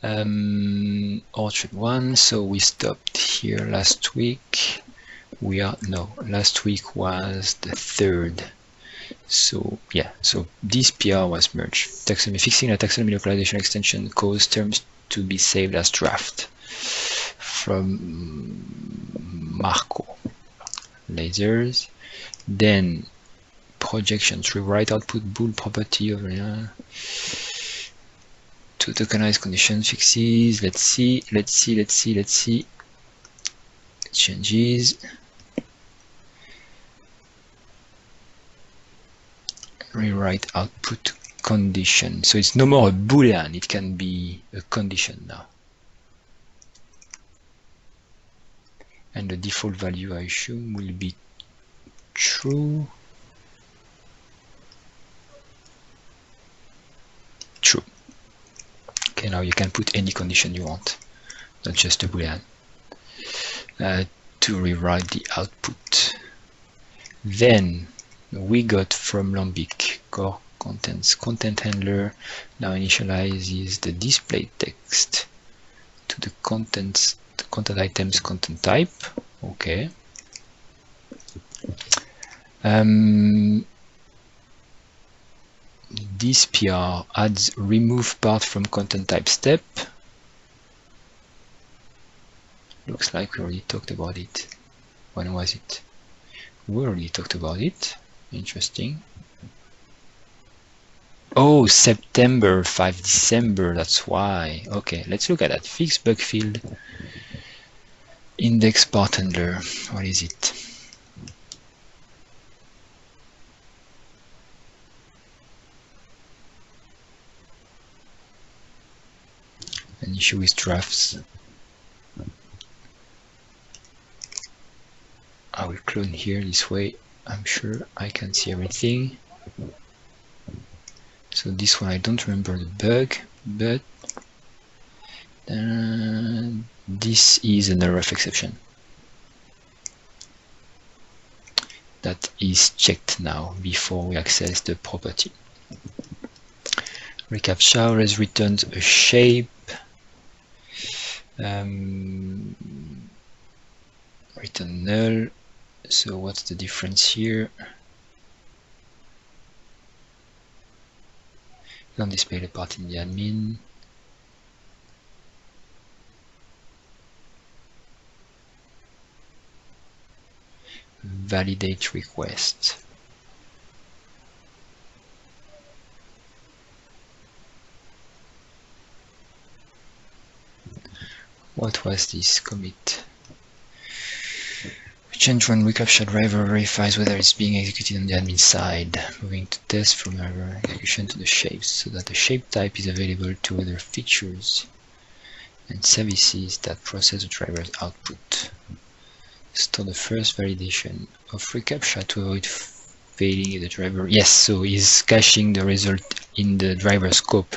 Orchard 1, so we stopped here last week. Last week was the 3rd. So yeah, so this PR was merged. Taxonomy, fixing a taxonomy localization extension caused terms to be saved as draft from Marco. Lasers. Then projections, rewrite output bool property over to tokenize condition fixes. Let's see. Changes. Rewrite output condition. So it's no more a boolean, it can be a condition now. And the default value, I assume, will be true. True. Okay, now you can put any condition you want, not just a boolean, to rewrite the output. Then we got from Lambic core contents content handler now initializes the display text to the content items content type. Okay. This PR adds remove part from content type step. Looks like we already talked about it. When was it? We already talked about it. Interesting. Oh, September, 5 December, that's why. Okay, let's look at that. Fix bug field. Index part handler. What is it? An issue with drafts. I will clone here this way. I'm sure I can see everything. So this one I don't remember the bug, but this is an error exception. That is checked now before we access the property. Recaptcha has returned a shape. Return null. So what's the difference here? Don't display the part in the admin. Validate request. What was this commit? Change when recaptcha driver verifies whether it's being executed on the admin side, moving to test from driver execution to the shapes so that the shape type is available to other features and services that process the driver's output. Store the first validation of recaptcha to avoid failing the driver. Yes, so he's caching the result in the driver scope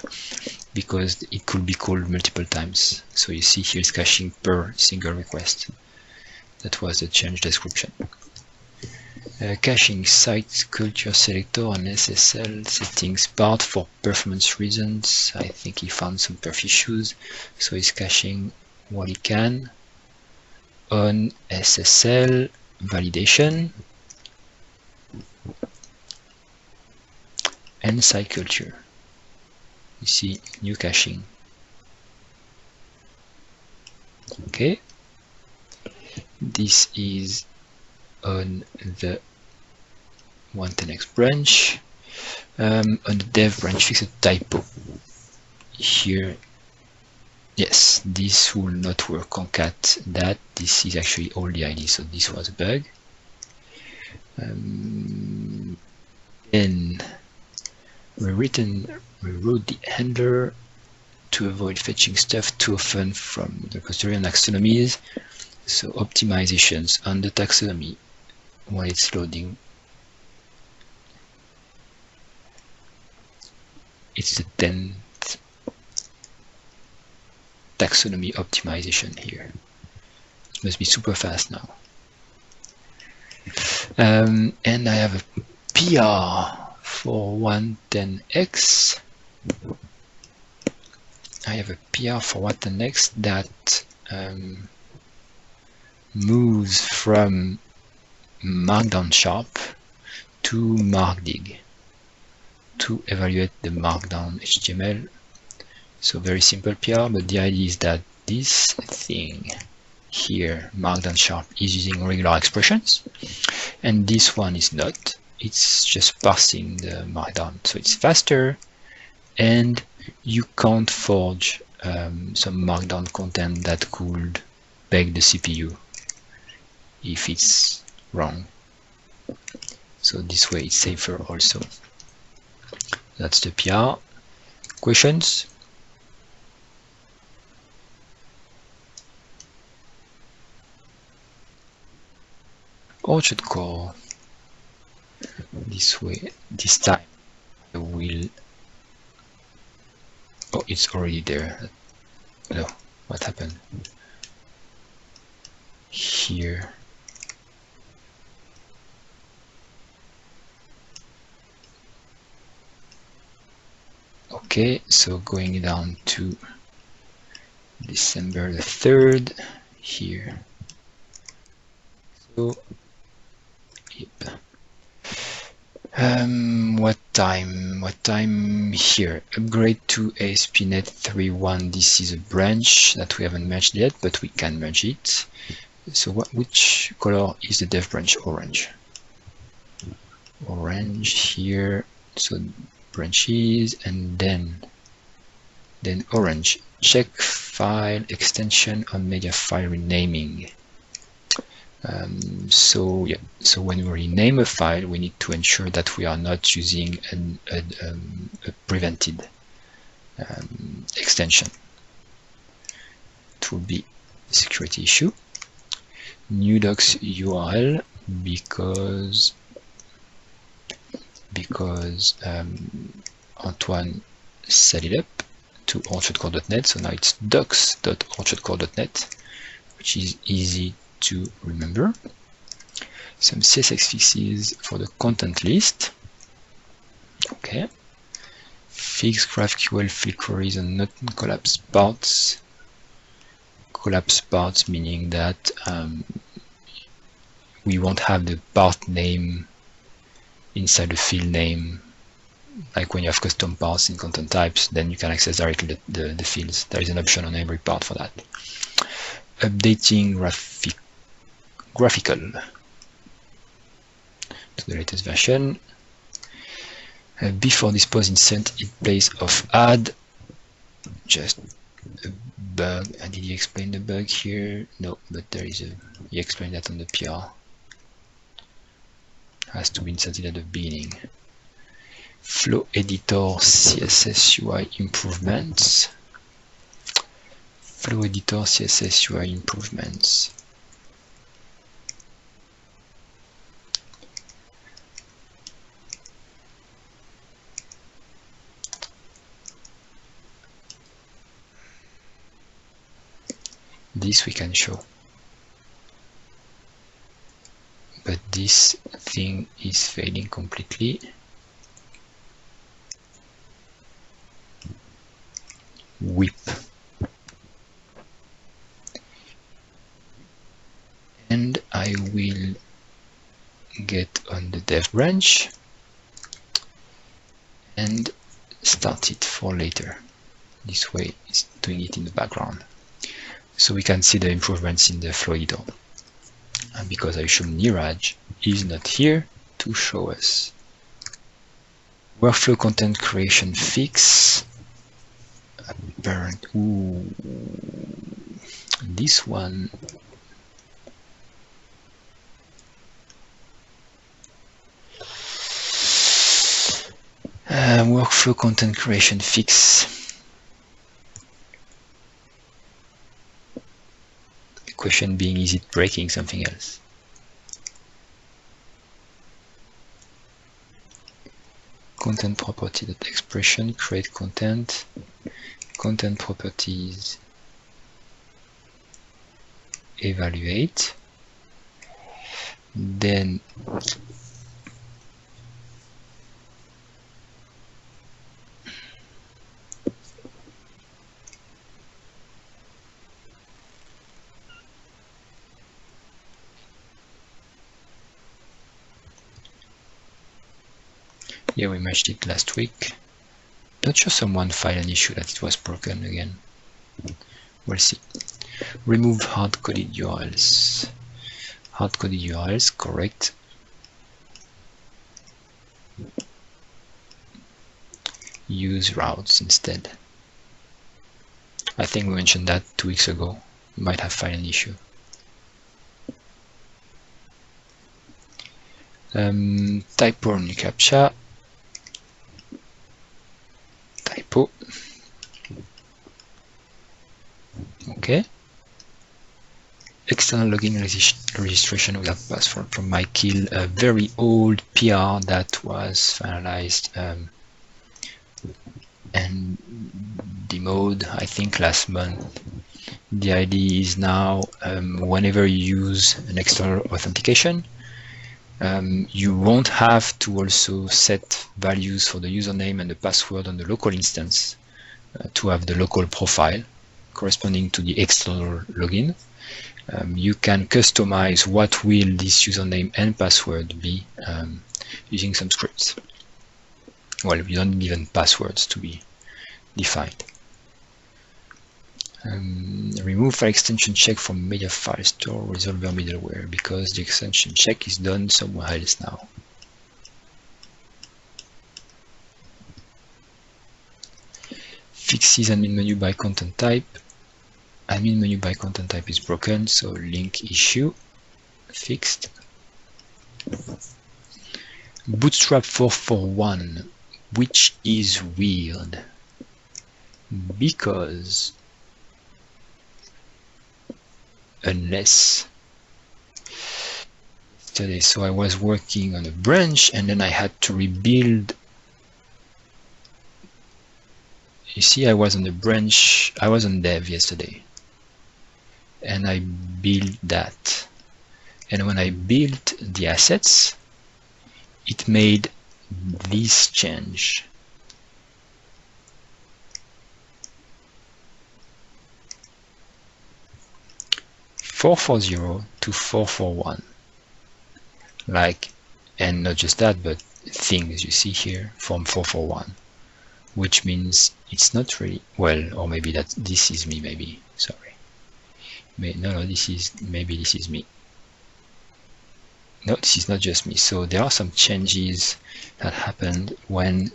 because it could be called multiple times. So you see here it's caching per single request. That was the change description. Caching site culture selector on SSL settings part for performance reasons. I think he found some perf issues, so he's caching what he can on SSL validation and site culture. You see new caching. Okay. This is on the 110x branch. On the dev branch, fix a typo. Here, yes, this will not work. Concat that. This is actually all the ID, so this was a bug. Then Rewritten rewrote the handler to avoid fetching stuff too often from the custodian taxonomies. So optimizations on the taxonomy when it's loading. It's the 10th taxonomy optimization here. It must be super fast now. And I have a PR for 110x. I have a PR for what the next that moves from Markdown Sharp to MarkDig to evaluate the Markdown HTML. So very simple PR, but the idea is that this thing here, Markdown Sharp, is using regular expressions, and this one is not. It's just parsing the Markdown, so it's faster, and you can't forge some Markdown content that could beg the CPU if it's wrong. So this way it's safer also. That's the PR. Questions? Orchard core. This way, this time I will. Oh, it's already there. No, what happened? Here. Okay, so going down to December the 3rd here. So, yep. What time here? Upgrade to ASP.NET 3.1. This is a branch that we haven't merged yet, but we can merge it. So which color is the dev branch? Orange. Orange here. So branches, and then orange. Check file extension on media file renaming. So when we rename a file, we need to ensure that we are not using a prevented extension. It will be a security issue. New docs URL because Antoine set it up to orchardcore.net, so now it's docs.orchardcore.net, which is easy to remember. Some CSS fixes for the content list. Okay. Fix GraphQL field queries and not collapse parts. Collapse parts meaning that we won't have the part name inside the field name. Like when you have custom parts in content types, then you can access directly the fields. There is an option on every part for that. Updating Graphiql to the latest version. BeforeDispose Insert in place of add. Just a bug. Did he explain the bug here? No, but there is he explained that on the PR. Has to be inserted at the beginning. Flow editor CSS UI improvements. Flow editor CSS UI improvements. This we can show. But this thing is failing completely. Whip. And I will get on the dev branch and start it for later. This way it's doing it in the background. So we can see the improvements in the flow editor. And because I assume Niraj is not here to show us. Workflow content creation fix. Apparent. Ooh, this one. Workflow content creation fix. The question being, is it breaking something else? Content property that expression create content. Content properties evaluate. Then Yeah, we merged it last week. Not sure someone filed an issue that it was broken again. We'll see. Remove hard-coded URLs. Hard-coded URLs, correct. Use routes instead. I think we mentioned that 2 weeks ago. You might have filed an issue. Typo new captcha. Typo. Okay. External login registration without password from MyKill, a very old PR that was finalized and demoed, I think, last month. The idea is now whenever you use an external authentication, you won't have to also set values for the username and the password on the local instance to have the local profile corresponding to the external login. You can customize what will this username and password be using some scripts. Well, you don't need even passwords to be defined. Remove file extension check from MediaFileStoreResolverMiddleware because the extension check is done somewhere else now. Fixes admin menu by content type. Admin menu by content type is broken, so link issue fixed. Bootstrap 441, which is weird because unless yesterday, so I was working on a branch and then I had to rebuild. You see, I was on the branch, I was on dev yesterday and I built that, and when I built the assets it made this change. (440) to 441, like, and not just that, but things you see here from 441, which means it's not really, well, or maybe that this is me, maybe, sorry. No, this is, maybe this is me. No, this is not just me. So there are some changes that happened when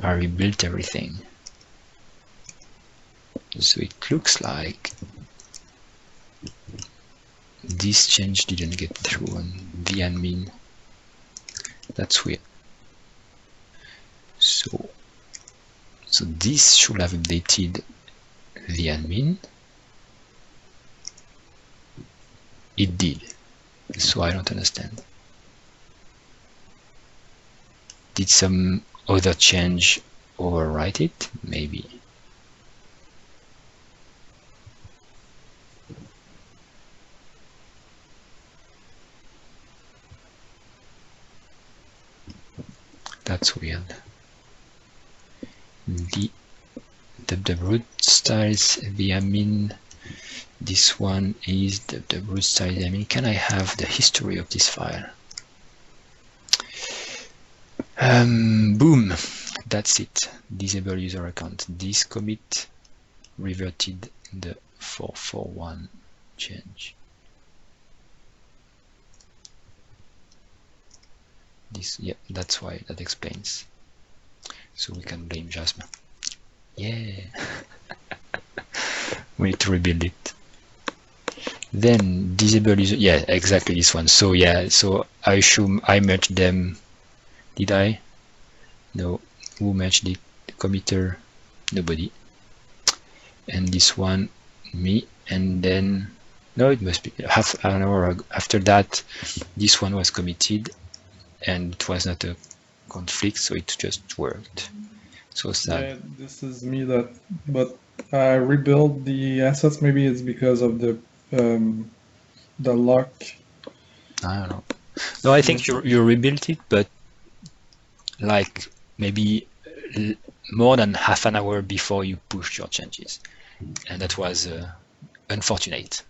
I rebuilt everything. So it looks like this change didn't get through on the admin. That's weird. So this should have updated the admin. It did. So I don't understand. Did some other change overwrite it? Maybe. That's weird. The root styles, the admin. This one is the root style. I mean, can I have the history of this file? Boom, that's it. Disable user account. This commit reverted the 441 change. This, yeah, that's why, that explains. So we can blame Jasmine. Yeah. We need to rebuild it. Then disable user, yeah, exactly this one. So yeah, so I assume I merged them. Did I? No. Who merged it? The committer? Nobody. And this one, me. And then, no, it must be half an hour after that, this one was committed and it was not a conflict, so it just worked. So sad. Yeah, this is me that, but I rebuild the assets. Maybe it's because of the lock. I don't know. No, I think you rebuilt it, but like maybe more than half an hour before you pushed your changes, and that was unfortunate.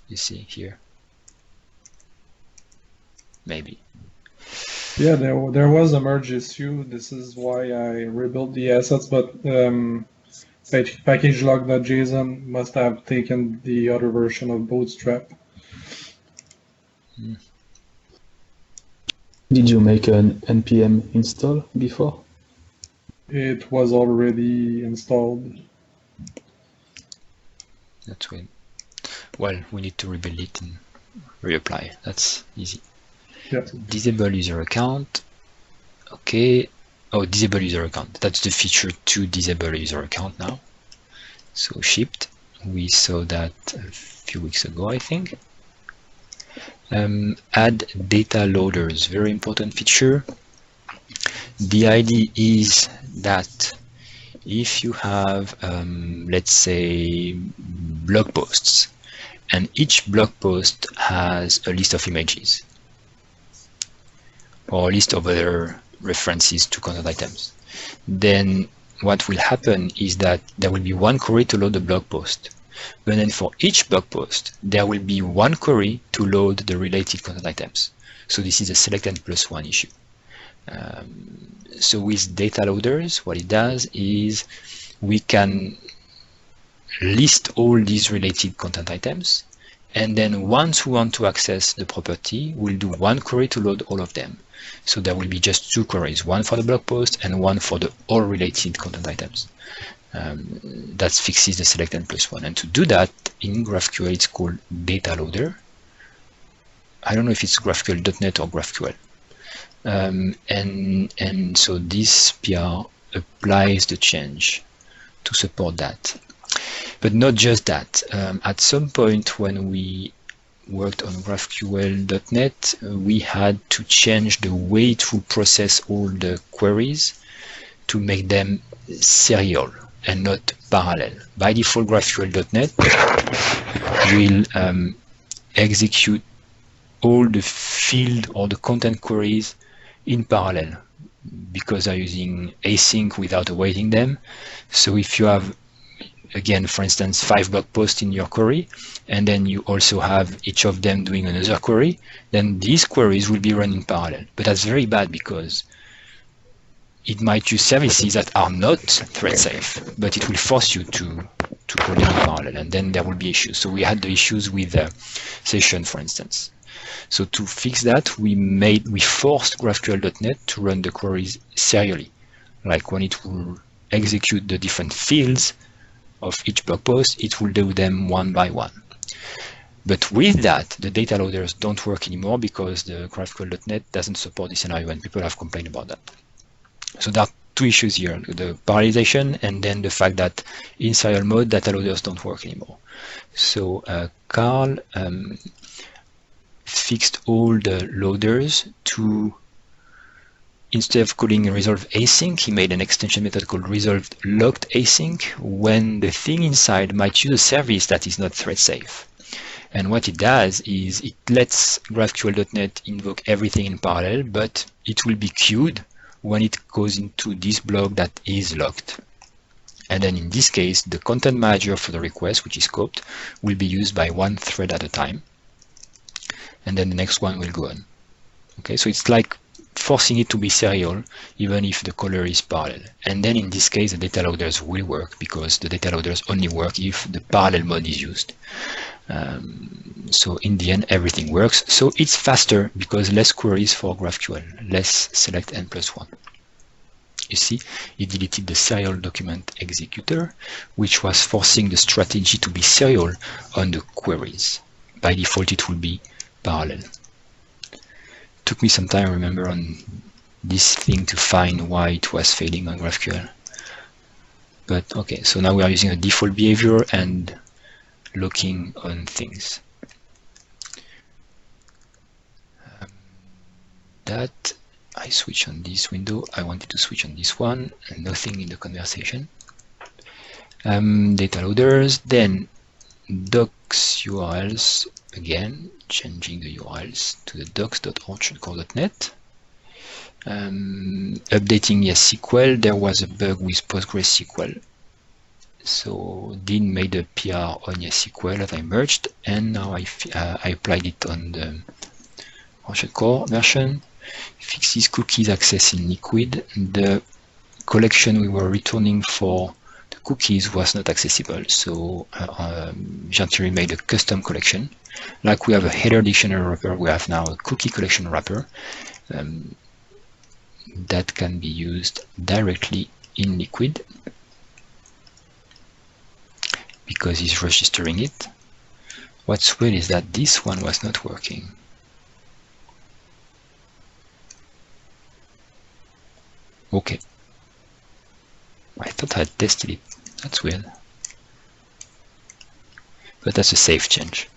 You see here, maybe. Yeah, there was a merge issue. This is why I rebuilt the assets, but packagelog.json must have taken the other version of Bootstrap. Did you make an npm install before? It was already installed. That's good. Well, we need to rebuild it and reapply. That's easy. Yeah. So disable user account. Okay. Oh, disable user account. That's the feature to disable user account now. So shipped. We saw that a few weeks ago, I think. Add data loaders, very important feature. The idea is that if you have, let's say, blog posts, and each blog post has a list of images or a list of other references to content items, then what will happen is that there will be one query to load the blog post. But then for each blog post, there will be one query to load the related content items. So this is a select n plus one issue. So with data loaders, what it does is we can list all these related content items, and then once we want to access the property, we'll do one query to load all of them. So there will be just two queries, one for the blog post and one for the all related content items. That fixes the select n plus one. And to do that, in GraphQL, it's called data loader. I don't know if it's GraphQL.net or GraphQL. And so this PR applies the change to support that. But not just that. At some point when we worked on GraphQL.net, we had to change the way to process all the queries to make them serial and not parallel. By default, GraphQL.net will execute all the field or the content queries in parallel because they're using async without awaiting them. So if you have, again, for instance, 5 blog posts in your query, and then you also have each of them doing another query, then these queries will be run in parallel. But that's very bad because it might use services that are not thread safe, but it will force you to call them in parallel, and then there will be issues. So we had the issues with session, for instance. So to fix that, we forced GraphQL.net to run the queries serially. Like when it will execute the different fields of each blog post, it will do them one by one. But with that, the data loaders don't work anymore because the GraphQL.net doesn't support this scenario, and people have complained about that. So there are two issues here, the parallelization and then the fact that in serial mode, data loaders don't work anymore. So Carl fixed all the loaders to, instead of calling resolve async, he made an extension method called resolved locked async when the thing inside might use a service that is not thread safe. And what it does is it lets GraphQL.net invoke everything in parallel, but it will be queued when it goes into this block that is locked. And then in this case, the content manager for the request, which is scoped, will be used by one thread at a time. And then the next one will go on. Okay, so it's like forcing it to be serial, even if the caller is parallel. And then in this case, the data loaders will work because the data loaders only work if the parallel mode is used. So in the end, everything works. So it's faster because less queries for GraphQL, less select n plus one. You see, it deleted the serial document executor, which was forcing the strategy to be serial on the queries. By default, it will be parallel. Took me some time, remember, on this thing to find why it was failing on GraphQL. But okay, so now we are using a default behavior and looking on things. That I switch on this window. I wanted to switch on this one, and nothing in the conversation. Data loaders, then docs URLs, again changing the URLs to the docs.orchardcore.net. Updating YesSQL, there was a bug with PostgreSQL. So Dean made a PR on YesSQL that I merged, and now I applied it on the Orchard Core version. fixes cookies access in Liquid. The collection we were returning for the cookies was not accessible, so Jean-Thierry made a custom collection. Like we have a header dictionary wrapper, we have now a cookie collection wrapper that can be used directly in Liquid because he's registering it. What's weird is that this one was not working. Okay. I thought I had tested it. That's weird. But that's a safe change.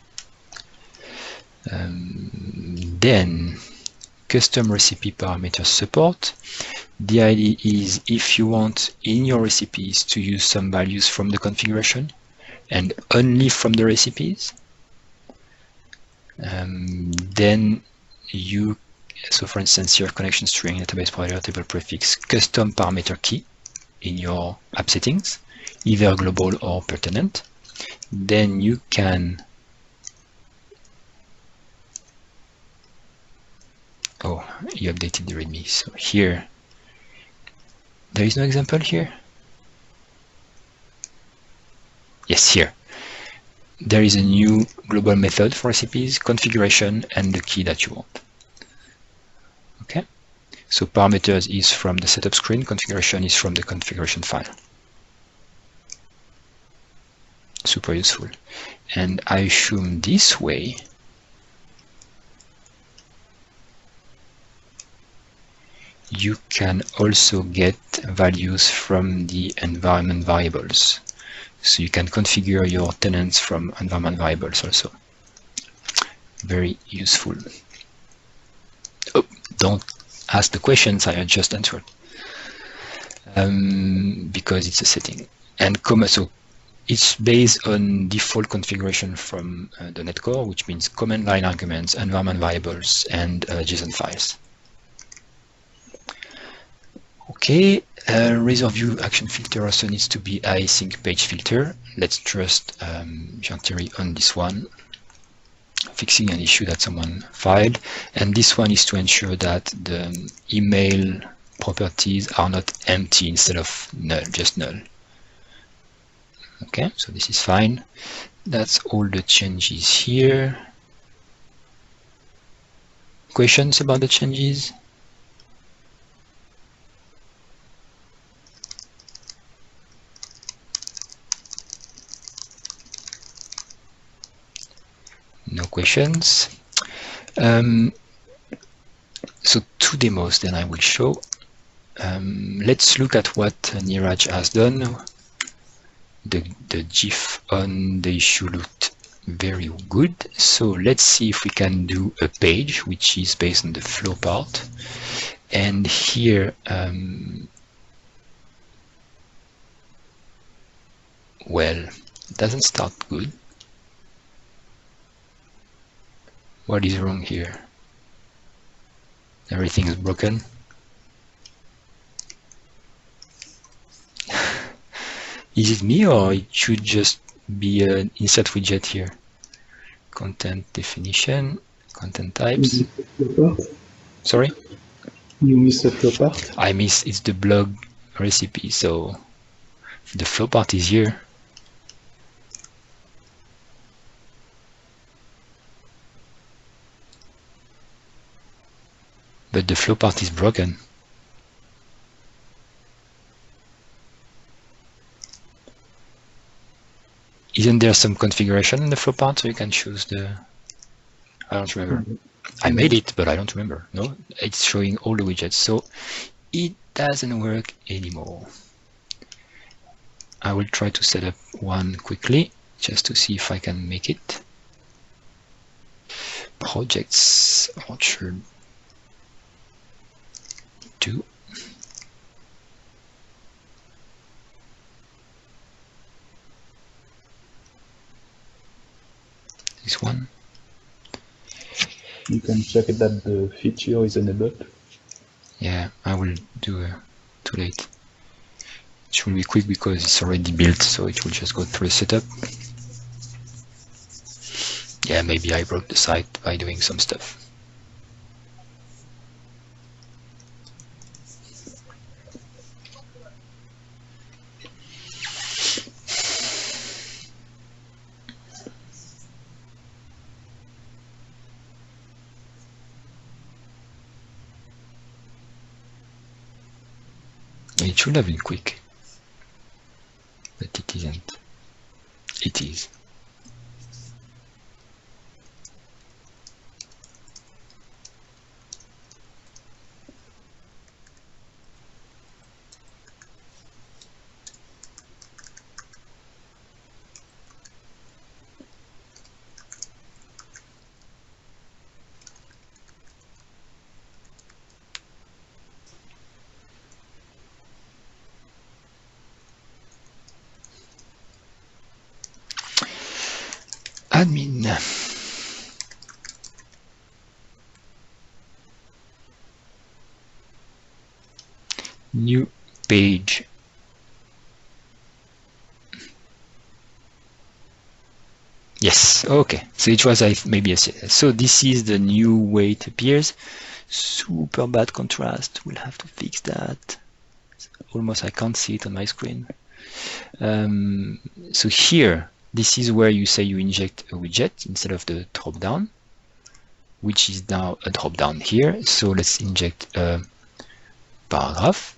Then custom recipe parameter support. The idea is if you want in your recipes to use some values from the configuration and only from the recipes, then you, so for instance here, connection string, database provider, table prefix, custom parameter key in your app settings, either global or pertinent, then you can you updated the readme. So here there is no example here. Yes, here there is a new global method for recipes, configuration, and the key that you want. Okay, so parameters is from the setup screen, configuration is from the configuration file. Super useful. And I assume this way you can also get values from the environment variables. So you can configure your tenants from environment variables also. Very useful. Oh, don't ask the questions I just answered. Because it's a setting. And so it's based on default configuration from the .NET Core, which means command line arguments, environment variables, and JSON files. Okay, RazorViewActionFilter also needs to be IAsyncPageFilter. Let's trust Jean-Thierry on this one, fixing an issue that someone filed. And this one is to ensure that the email properties are not empty instead of null, just null. Okay, so this is fine. That's all the changes here. Questions about the changes? No questions. So two demos then I will show. Let's look at what Niraj has done. The GIF on the issue looked very good. So let's see if we can do a page which is based on the flow part. And here, well, it doesn't start good. What is wrong here? Everything is broken. Is it me, or it should just be an insert widget here? Content definition, content types. Sorry? You miss the flow part? I miss, it's the blog recipe, so the flow part is here. But the flow part is broken. Isn't there some configuration in the flow part so you can choose the... I don't remember. I made it, but I don't remember. No, it's showing all the widgets, so it doesn't work anymore. I will try to set up one quickly just to see if I can make it. Projects, Orchard 2. This one. You can check that the feature is enabled. Yeah, I will do too late. It will be quick because it's already built, so it will just go through the setup. Yeah, maybe I broke the site by doing some stuff. It should have been quick, but it isn't. It is. Admin. New page. Yes, okay. So it was maybe a CSS. So this is the new way it appears. Super bad contrast. We'll have to fix that. Almost I can't see it on my screen. So here, this is where you say you inject a widget instead of the drop down, which is now a drop down here. So let's inject a paragraph.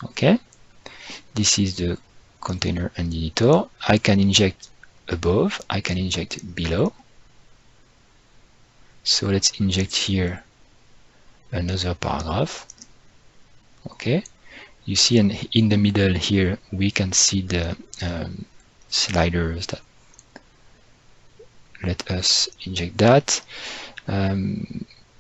Okay. This is the container and editor. I can inject above, I can inject below. So let's inject here another paragraph. Okay. You see, and in the middle here, we can see the sliders that let us inject that.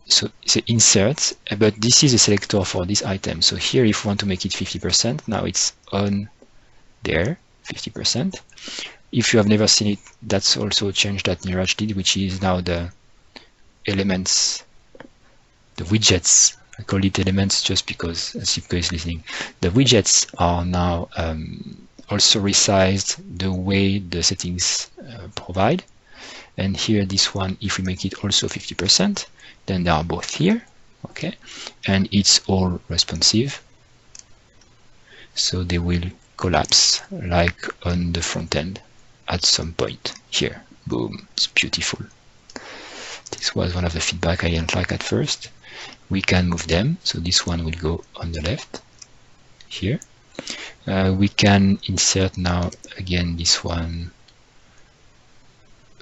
So it's an insert, but this is a selector for this item. So here, if we want to make it 50%, now it's on there, 50%. If you have never seen it, that's also a change that Niraj did, which is now the elements, the widgets. I call it elements just because Sipke is listening. The widgets are now also resized the way the settings provide. And here, this one, if we make it also 50%, then they are both here, okay? And it's all responsive. So they will collapse like on the front end at some point here. Boom, it's beautiful. This was one of the feedback I didn't like at first. We can move them, so this one will go on the left here. We can insert now again this one,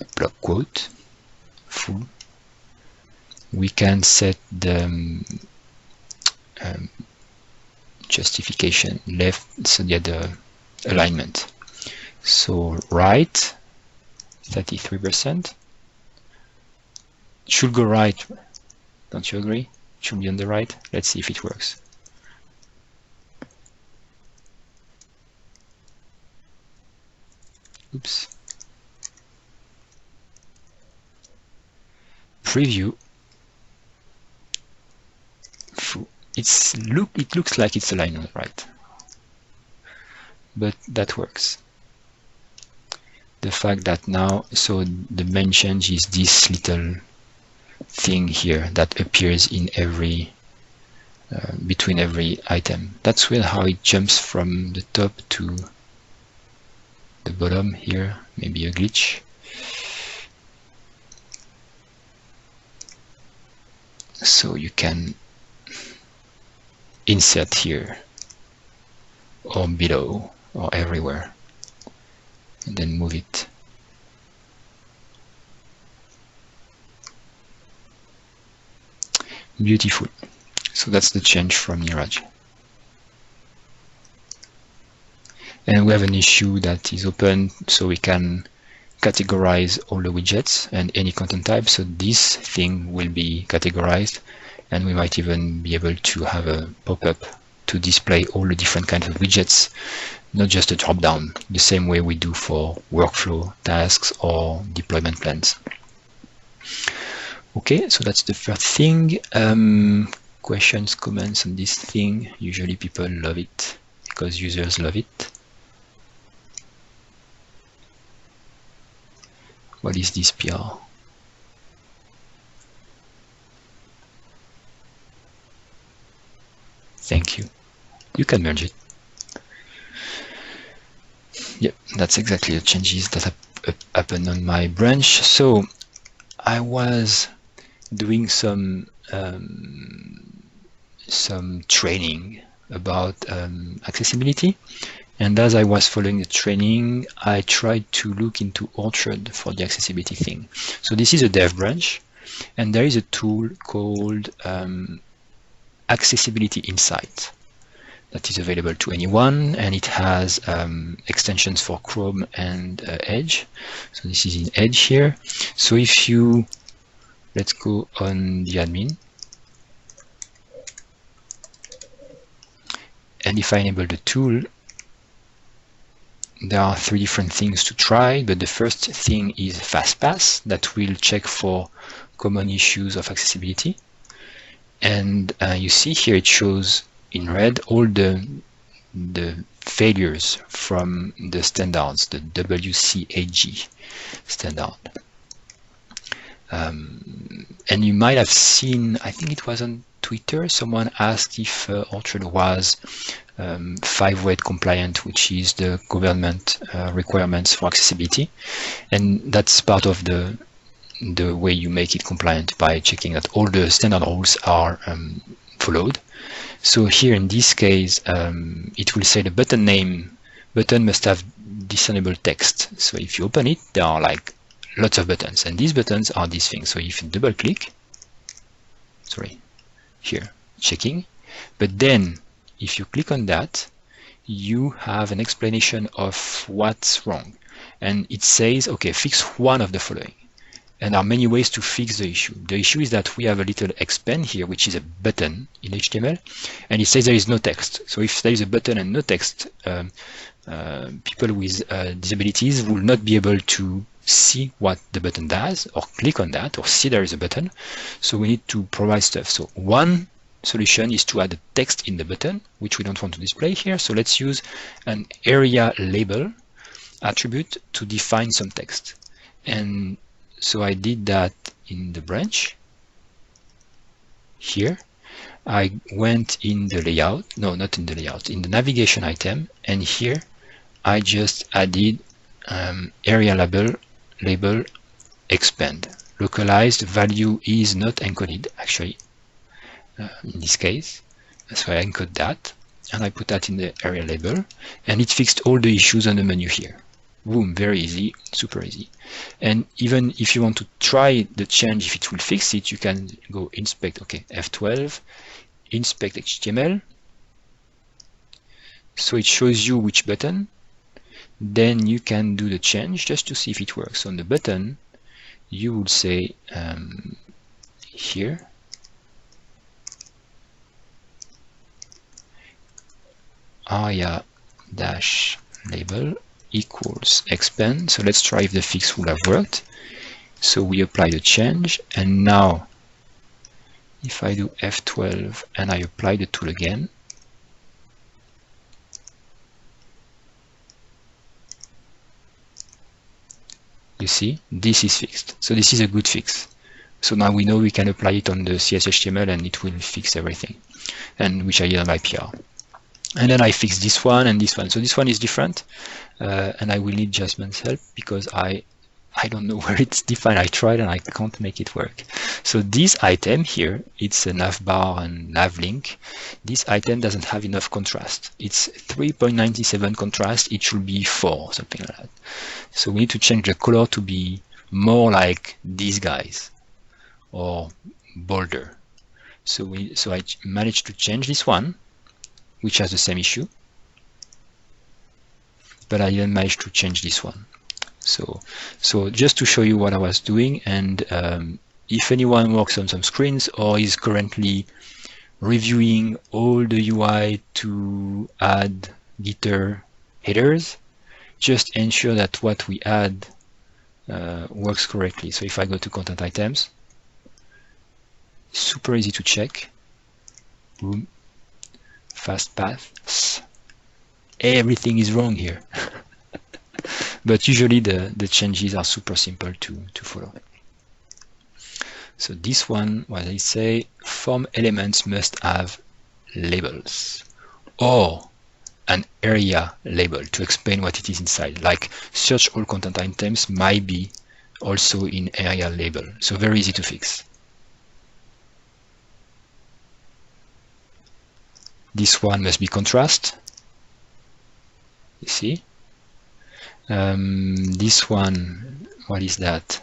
a block quote, full. We can set the justification left, so the other alignment. So right, 33%. Should go right, don't you agree? Should be on the right. Let's see if it works. Oops. Preview. It looks like it's aligned on the right, but that works. The fact that now, so the main change is this little thing here that appears in every between every item. That's well how it jumps from the top to the bottom here. Maybe a glitch. So you can insert here or below or everywhere and then move it. Beautiful. So that's the change from Niraj. And we have an issue that is open, so we can categorize all the widgets and any content type. So this thing will be categorized, and we might even be able to have a pop-up to display all the different kinds of widgets, not just a drop-down, the same way we do for workflow tasks or deployment plans. Okay, so that's the first thing. Questions, comments on this thing. Usually people love it because users love it. What is this PR? Thank you. You can merge it. Yep, that's exactly the changes that happened on my branch. So I was doing some some training about accessibility. And as I was following the training, I tried to look into Orchard for the accessibility thing. So this is a dev branch, and there is a tool called Accessibility Insight that is available to anyone, and it has extensions for Chrome and Edge. So this is in Edge here. So if you, let's go on the admin, and if I enable the tool, there are 3 different things to try, but the first thing is FastPass that will check for common issues of accessibility. And you see here it shows in red all the failures from the standards, the WCAG standard. And you might have seen, I think it was on Twitter, someone asked if Orchard was 5-weight compliant, which is the government requirements for accessibility, and that's part of the way you make it compliant, by checking that all the standard rules are followed. So here in this case, it will say the button must have discernible text. So if you open it, there are like lots of buttons, and these buttons are these things. So if you double click, sorry, here, checking, but then if you click on that, you have an explanation of what's wrong. And it says, okay, fix one of the following. And there are many ways to fix the issue. The issue is that we have a little expand here, which is a button in HTML, and it says there is no text. So if there is a button and no text, people with disabilities will not be able to see what the button does, or click on that, or see there is a button. So we need to provide stuff. So one solution is to add a text in the button, which we don't want to display here. So let's use an area label attribute to define some text. And so I did that in the branch. Here, I went in the layout, no, not in the layout, in the navigation item, and here I just added area label expand. Localized value is not encoded, actually, in this case. So I encode that, and I put that in the area label, and it fixed all the issues on the menu here. Boom, very easy, super easy. And even if you want to try the change, if it will fix it, you can go inspect, okay, F12, inspect HTML. So it shows you which button. Then you can do the change just to see if it works. On the button, you would say here, area-label equals expand. So let's try if the fix will have worked. So we apply the change, and now if I do F12 and I apply the tool again, you see this is fixed. So this is a good fix. So now we know we can apply it on the CSHTML and it will fix everything, and which I did on my PR. And then I fix this one and this one. So this one is different, and I will need Jasmine's help because I don't know where it's defined. I tried and I can't make it work. So this item here, it's a navbar and navlink. This item doesn't have enough contrast. It's 3.97 contrast. It should be 4, something like that. So we need to change the color to be more like these guys or bolder. So I managed to change this one, which has the same issue, but I didn't manage to change this one. So just to show you what I was doing, and if anyone works on some screens or is currently reviewing all the UI to add getter headers, just ensure that what we add works correctly. So if I go to content items, super easy to check. Boom. Fast paths. Everything is wrong here. But usually the changes are super simple to follow. So this one, what I say, form elements must have labels or an area label to explain what it is inside. Like search all content items might be also in area label. So very easy to fix. This one must be contrast. You see? This one, what is that?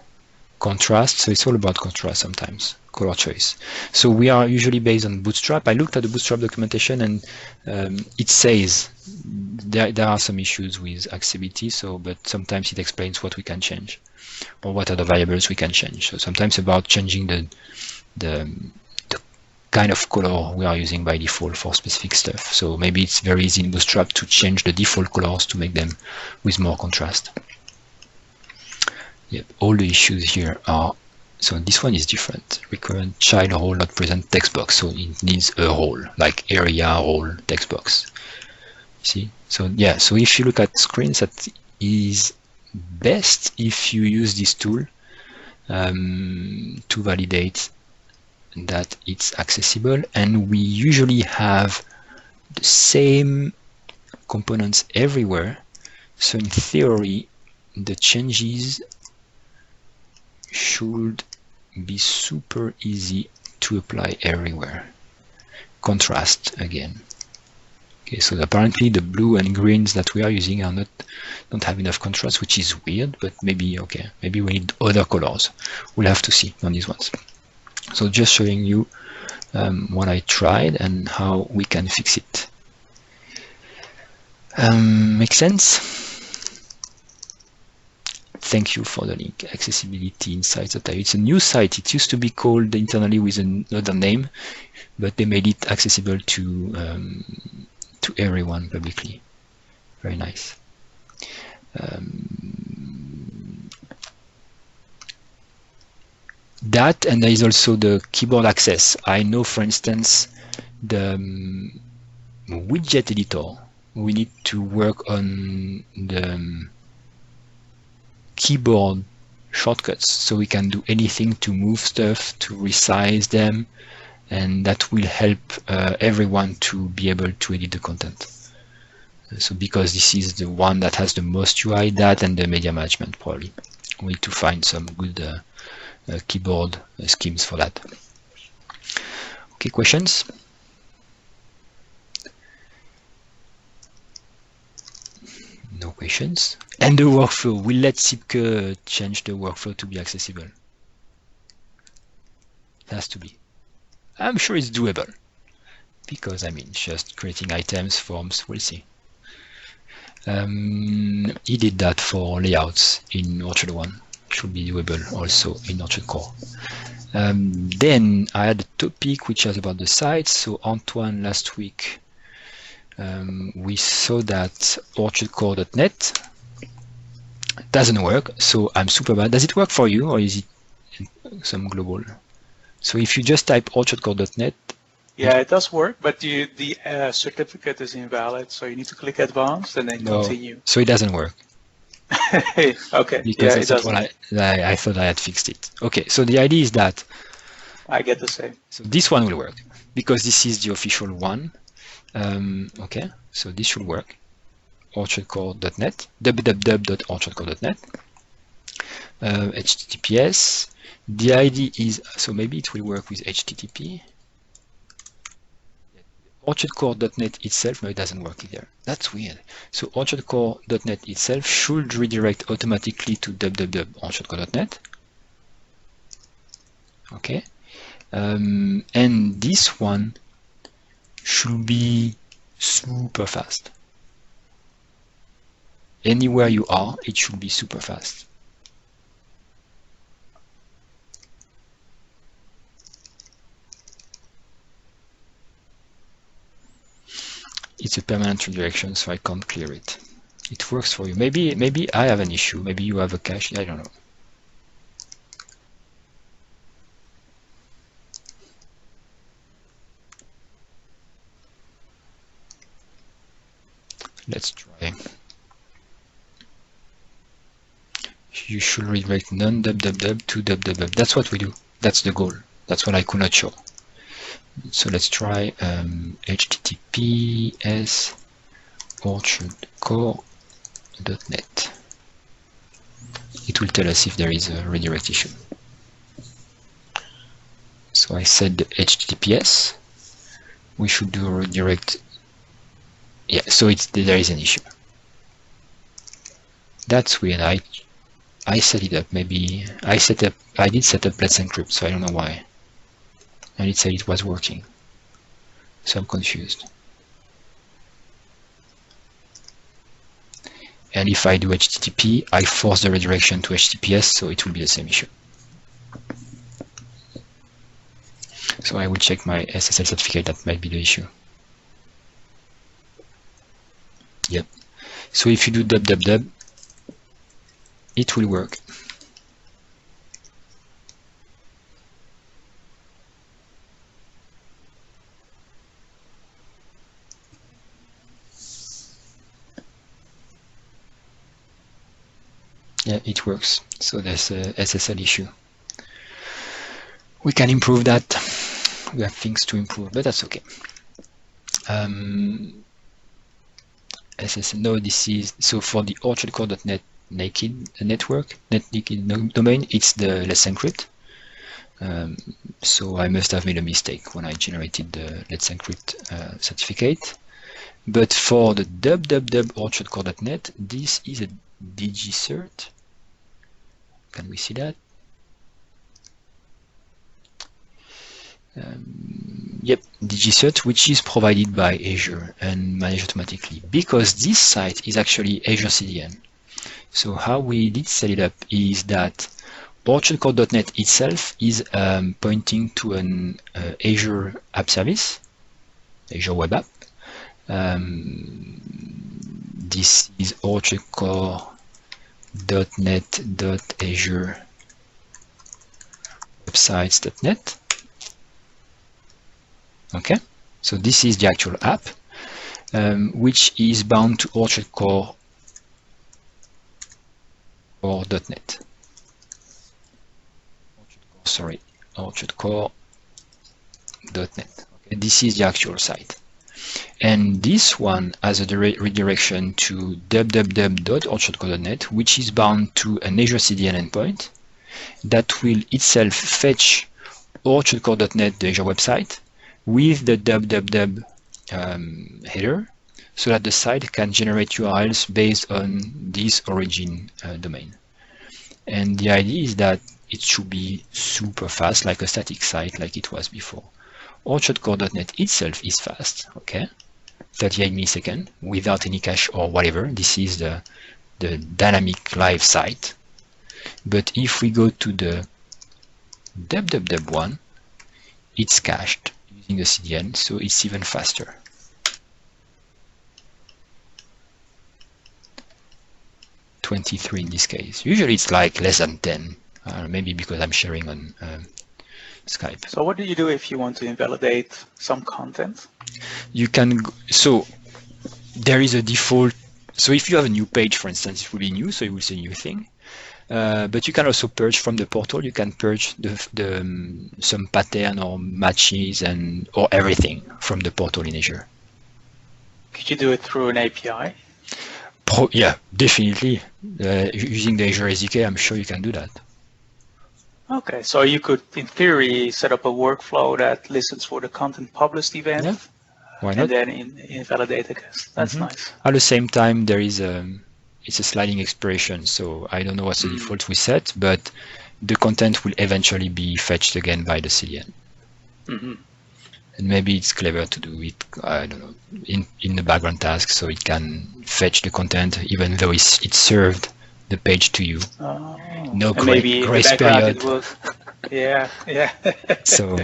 Contrast. So it's all about contrast sometimes. Color choice. So we are usually based on Bootstrap. I looked at the Bootstrap documentation, and it says there are some issues with accessibility. So, but sometimes it explains what we can change, or what are the variables we can change. So sometimes about changing the kind of color we are using by default for specific stuff. So maybe it's very easy in Bootstrap to change the default colors to make them with more contrast. Yep, all the issues here are, so this one is different. Recurrent child role not present text box, so it needs a role, like area role text box. See? So yeah, so if you look at screens, that is best if you use this tool to validate that it's accessible, and we usually have the same components everywhere. So in theory, the changes should be super easy to apply everywhere. Contrast again. Okay, so apparently the blue and greens that we are using are don't have enough contrast, which is weird, but maybe okay, maybe we need other colors. We'll have to see on these ones. So just showing you what I tried and how we can fix it. Makes sense? Thank you for the link. Accessibility Insights. It's a new site. It used to be called internally with another name, but they made it accessible to everyone publicly. Very nice. That, and there is also the keyboard access. I know, for instance, the widget editor, we need to work on the keyboard shortcuts, so we can do anything to move stuff, to resize them, and that will help everyone to be able to edit the content. So because this is the one that has the most UI, that and the media management, probably we need to find some good keyboard schemes for that. Okay, questions? No questions. And the workflow, we'll let Sipke change the workflow to be accessible. It has to be. I'm sure it's doable, because I mean, just creating items, forms, we'll see. He did that for layouts in Orchard 1. Should be doable also in Orchard Core. Then I had a topic which was about the sites. So Antoine, last week we saw that orchardcore.net doesn't work, so I'm super bad. Does it work for you, or is it some global? So if you just type orchardcore.net, yeah, it does work, but the certificate is invalid, so you need to click advanced and then continue. So it doesn't work. Okay. Because yeah, it doesn't. I thought I had fixed it. Okay, so the idea is that I get the same. So this one will work because this is the official one. Okay, so this should work. Orchardcore.net, www.orchardcore.net, HTTPS. The ID is, so maybe it will work with HTTP. Orchardcore.net itself, no, it doesn't work either. That's weird. So orchardcore.net itself should redirect automatically to www.orchardcore.net. Okay, and this one should be super fast. Anywhere you are, it should be super fast. It's a permanent redirection, so I can't clear it. It works for you. Maybe I have an issue. Maybe you have a cache. I don't know. Let's try. You should redirect non-www to www. That's what we do. That's the goal. That's what I could not show. So let's try https orchardcore.net. It will tell us if there is a redirect issue. So I said the HTTPS. we should do redirect. Yeah, so there is an issue. That's weird. I set it up. Maybe I did set up Let's Encrypt, so I don't know why. And it said it was working. So I'm confused. And if I do HTTP, I force the redirection to HTTPS, so it will be the same issue. So I will check my SSL certificate. That might be the issue. Yep. So if you do www, it will work. Yeah, it works. So there's a SSL issue. We can improve that. We have things to improve, but that's okay. SSL, no, this is, so for the orchardcore.net naked network, naked domain, it's the Let's Encrypt. So I must have made a mistake when I generated the Let's Encrypt certificate. But for the www.orchardcore.net, this is a DigiCert. Can we see that? Yep, DigiCert, which is provided by Azure and managed automatically, because this site is actually Azure CDN. So how we did set it up is that orchardcore.net itself is pointing to an Azure app service, Azure web app. This is orchardcore.net.azure websites.net. Okay, so this is the actual app, which is bound to orchardcore or .net. Sorry, orchardcore.net. Okay, this is the actual site. And this one has a redirection to www.orchardcore.net, which is bound to an Azure CDN endpoint that will itself fetch orchardcore.net, the Azure website, with the www header, so that the site can generate URLs based on this origin domain. And the idea is that it should be super fast, like a static site, like it was before. Orchardcore.net itself is fast, okay, 38 milliseconds without any cache or whatever. This is the dynamic live site. But if we go to the www one, it's cached using the CDN, so it's even faster. .23 in this case. Usually it's like less than 10, maybe because I'm sharing on Skype. So what do you do if you want to invalidate some content? You can, so there is a default, so if you have a new page, for instance, it will be new, so it will say new thing. But you can also purge from the portal. You can purge some pattern or matches or everything from the portal in Azure. Could you do it through an API? Yeah, definitely. Using the Azure SDK, I'm sure you can do that. Okay, so you could, in theory, set up a workflow that listens for the content published event. Yeah. Why not? And then invalidate, I guess. That's nice. At the same time, there is it's a sliding expiration, so I don't know what's the default we set, but the content will eventually be fetched again by the CDN. And maybe it's clever to do it, I don't know, in the background task, so it can fetch the content even though it served the page to you. No grace period. Yeah. So,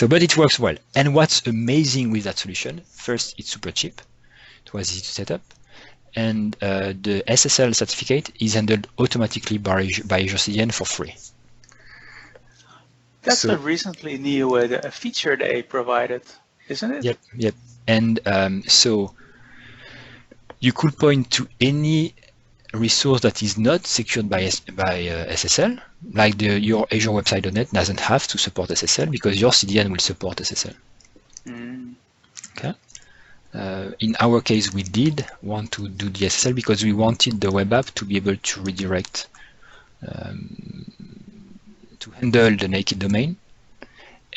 but it works well. And what's amazing with that solution, first, it's super cheap. It was easy to set up. And the SSL certificate is handled automatically by Azure CDN for free. That's a recently new a feature they provided, isn't it? Yep. And so you could point to any resource that is not secured by SSL, like your Azure website.net doesn't have to support SSL because your CDN will support SSL. Okay. In our case, we did want to do the SSL because we wanted the web app to be able to redirect, to handle the naked domain,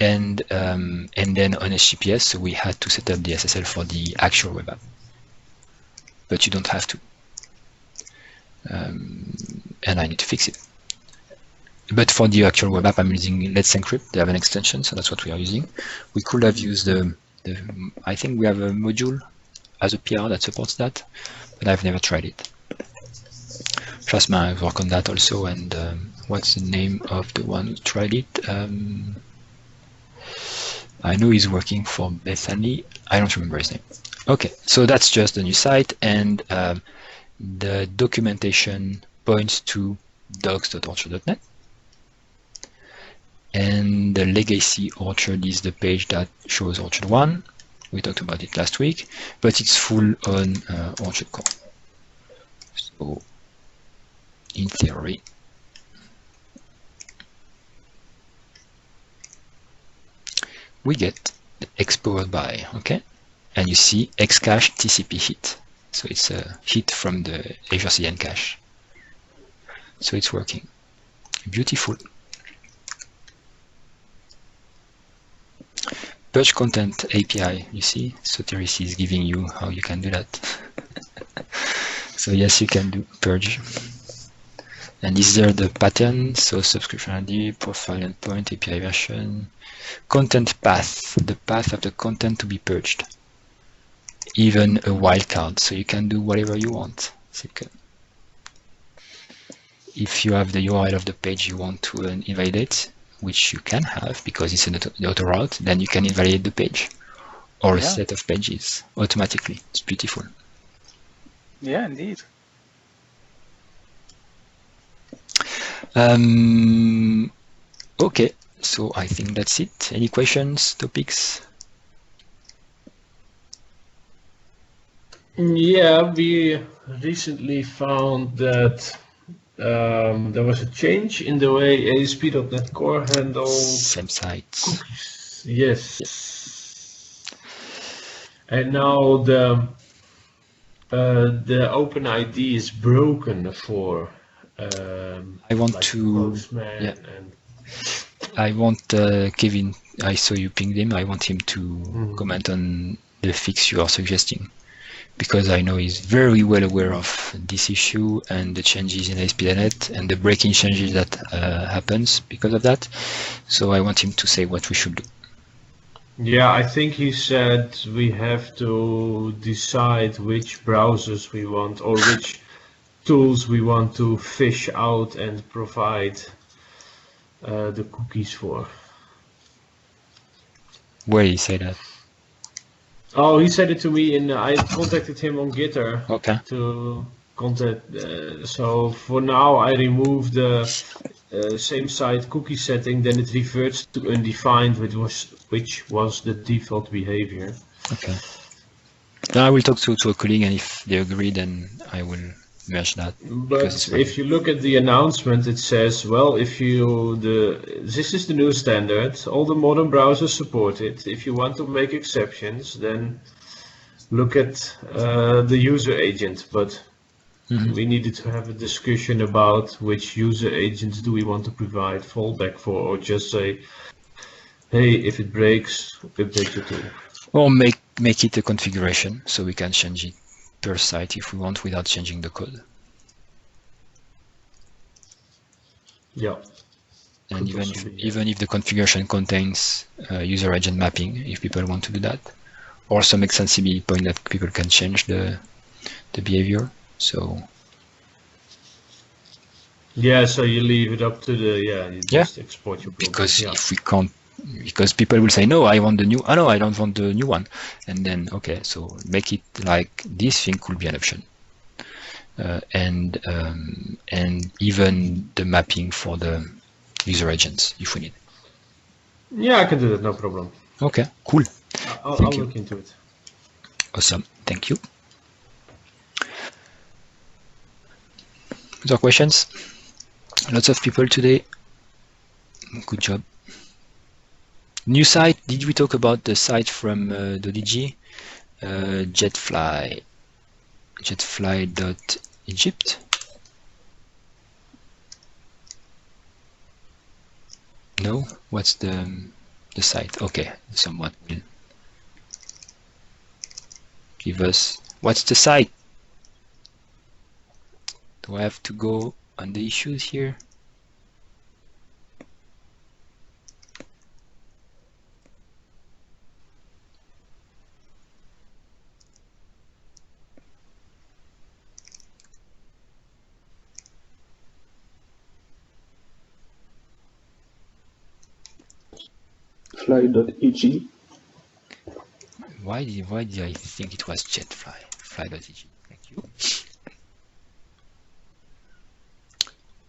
and then on HTTPS, so we had to set up the SSL for the actual web app, but you don't have to, and I need to fix it. But for the actual web app, I'm using Let's Encrypt. They have an extension, so that's what we are using. We could have used I think we have a module as a PR that supports that, but I've never tried it. Plasma, I work on that also, and what's the name of the one who tried it? I know he's working for Bethany. I don't remember his name. Okay, so that's just the new site, and the documentation points to docs.orchard.net. And the legacy Orchard is the page that shows Orchard 1. We talked about it last week, but it's full on Orchard core. So, in theory, we get exposed by, okay? And you see Xcache TCP hit. So it's a hit from the Azure CDN cache. So it's working. Beautiful. Purge content API, you see, Soteris is giving you how you can do that. So yes, you can do purge. And is there the pattern? So subscription ID, profile endpoint, API version, content path, the path of the content to be purged. Even a wildcard, so you can do whatever you want. Sipke. If you have the URL of the page you want to invalidate, which you can have because it's in the auto route, then you can invalidate the page or a set of pages automatically. It's beautiful. Yeah, indeed. Okay, so I think that's it. Any questions, topics? Yeah, we recently found that there was a change in the way ASP.NET Core handles SameSite. cookies. Yes. And now the OpenID is broken for I want like to Postman and I want Kevin, I saw you pinged him, I want him to comment on the fix you are suggesting, because I know he's very well aware of this issue and the changes in ASP.NET and the breaking changes that happens because of that. So I want him to say what we should do. yeah, I think he said we have to decide which browsers we want or which tools we want to fish out and provide the cookies for. Where he say that? Oh, he said it to me, and I contacted him on Gitter Okay. to contact. So for now, I removed the SameSite cookie setting. Then it reverts to undefined, which was the default behavior. Okay. Then I will talk to a colleague, and if they agree, then I will merge that. But if you look at the announcement, it says, well, if you this is the new standard. All the modern browsers support it. If you want to make exceptions, then look at the user agent. But we needed to have a discussion about which user agents do we want to provide fallback for, or just say, hey, if it breaks, update your tool. Or make it a configuration so we can change it per site if we want without changing the code. Yeah. And even if the configuration contains user agent mapping, if people want to do that, or some extensibility point that people can change the behavior. So yeah, so you leave it up to the you just export your program. Because if we can't, because people will say no, I want the new. Oh no, I don't want the new one. And then okay, so make it like this thing could be an option, and even the mapping for the user agents if we need. Yeah, I can do that, no problem. Okay, cool. I'll look into it. Awesome, thank you. Other questions? Lots of people today. Good job. New site. Did we talk about the site from .eg? Jetfly.egypt. No? What's the the site. Okay, someone will give us what's the site. Do I have to go on the issues here? Fly.eg. Why did I think it was Jetfly? Fly.eg. Thank you.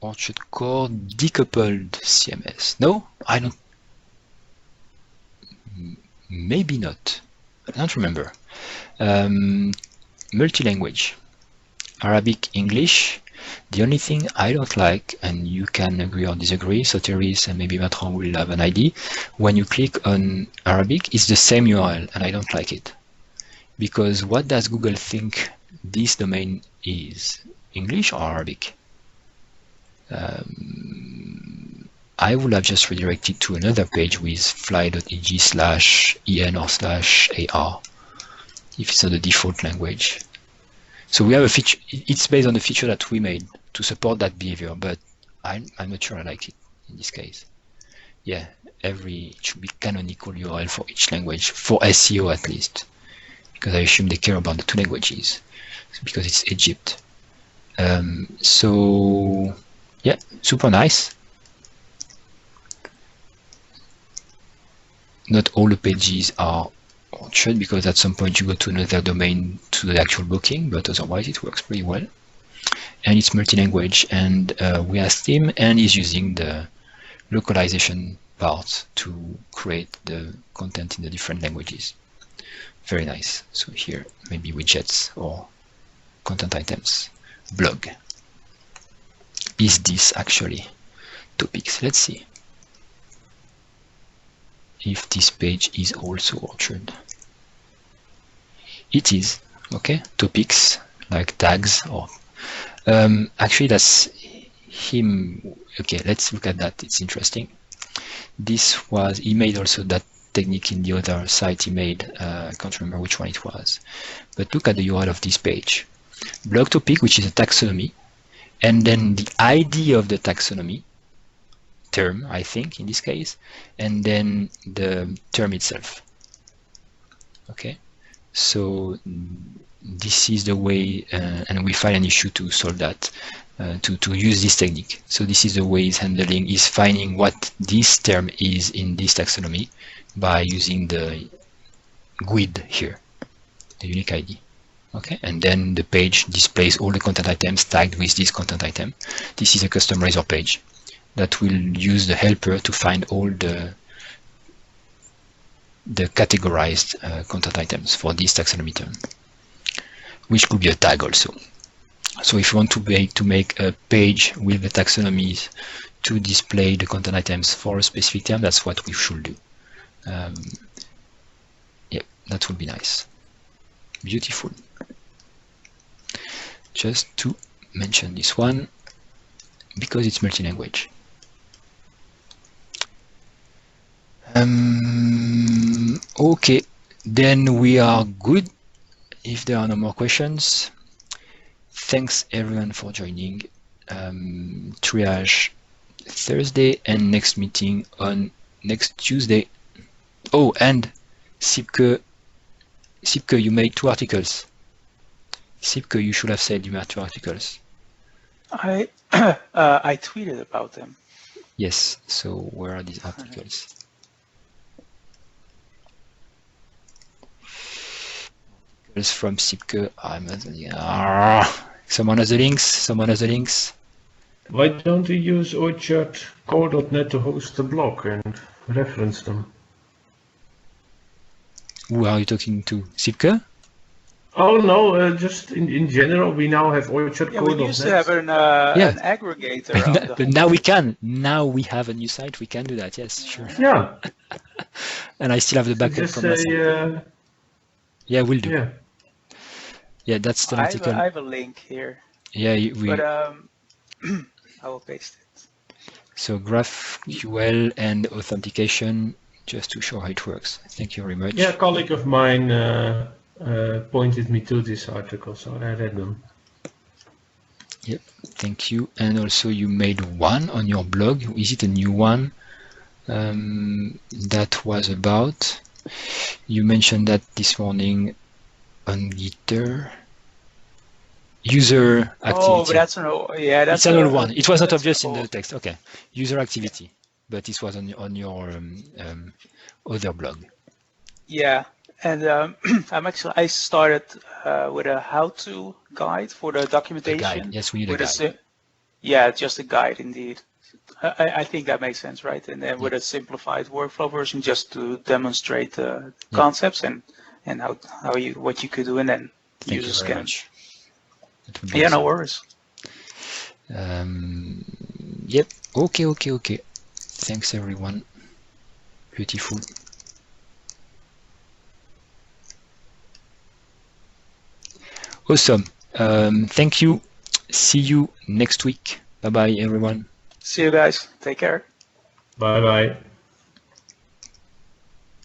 Orchard core decoupled CMS. No, I don't. Maybe not. I don't remember. Multi-language. Arabic, English. The only thing I don't like, and you can agree or disagree, so Therese and maybe Matron will have an ID, when you click on Arabic, it's the same URL, and I don't like it. Because what does Google think this domain is? English or Arabic? I would have just redirected to another page with fly.eg/en or /ar if it's not the default language. So we have a feature, it's based on the feature that we made to support that behavior, but I'm not sure I like it in this case. Yeah, it should be canonical URL for each language, for SEO at least, because I assume they care about the two languages, because it's Egypt. So yeah, super nice. Not all the pages are Orchard, because at some point you go to another domain to the actual booking, but otherwise it works pretty well. And it's multi-language, and we asked him, and he's using the localization part to create the content in the different languages. Very nice. So here, maybe widgets or content items. Blog. Is this actually topics? Let's see if this page is also Orchard. It is. Okay, topics like tags or actually that's him. Okay, let's look at that. It's interesting. He made also that technique in the other site he made. I can't remember which one it was, but look at the URL of this page. Blog topic, which is a taxonomy, and then the ID of the taxonomy term, I think in this case, and then the term itself. Okay, so this is the way, and we find an issue to solve that, to use this technique. So this is the way he's finding what this term is in this taxonomy by using the GUID here, the unique ID. Okay, and then the page displays all the content items tagged with this content item. This is a custom Razor page that will use the helper to find all the categorized content items for this taxonomy term, which could be a tag also. So if you want to make a page with the taxonomies to display the content items for a specific term, that's what we should do. Yeah, that would be nice. Beautiful. Just to mention this one, because it's multi-language. Okay, then we are good. If there are no more questions, thanks everyone for joining. Triage Thursday and next meeting on next Tuesday. Oh, and Sipke, you made 2 articles. Sipke, you should have said you made 2 articles. I tweeted about them. Yes, so where are these articles? From Sipke. Someone has the links. Why don't you use orchardcore.net to host the blog and reference them? Who are you talking to? Sipke? Oh no, just in general, we now have orchardcore.net. Yeah, we used to have an aggregator. But now we can. Now we have a new site. We can do that. Yes, sure. Yeah. And I still have the backup from last time. Yeah, we'll do. Yeah. Yeah, that's the article. I have a link here. Yeah, but I will paste it. So GraphQL and authentication just to show how it works. Thank you very much. Yeah, a colleague of mine pointed me to this article, so I read them. Yep, thank you. And also you made one on your blog. Is it a new one? That was about, you mentioned that this morning on Gitter. User activity. Oh, but that's an old, yeah, that's it's an old one. It was not that's obvious in old. the text. Okay, user activity, but it was on your other blog. Yeah, and I started with a how-to guide for the documentation. Guide. Yes, we need a guide. Yeah, just a guide indeed. I think that makes sense, right? And then with a simplified workflow version, just to demonstrate the concepts and what you could do, and then users can. Yeah, no worries. Yep. Okay. Thanks, everyone. Beautiful. Awesome. Thank you. See you next week. Bye-bye, everyone. See you guys. Take care. Bye-bye.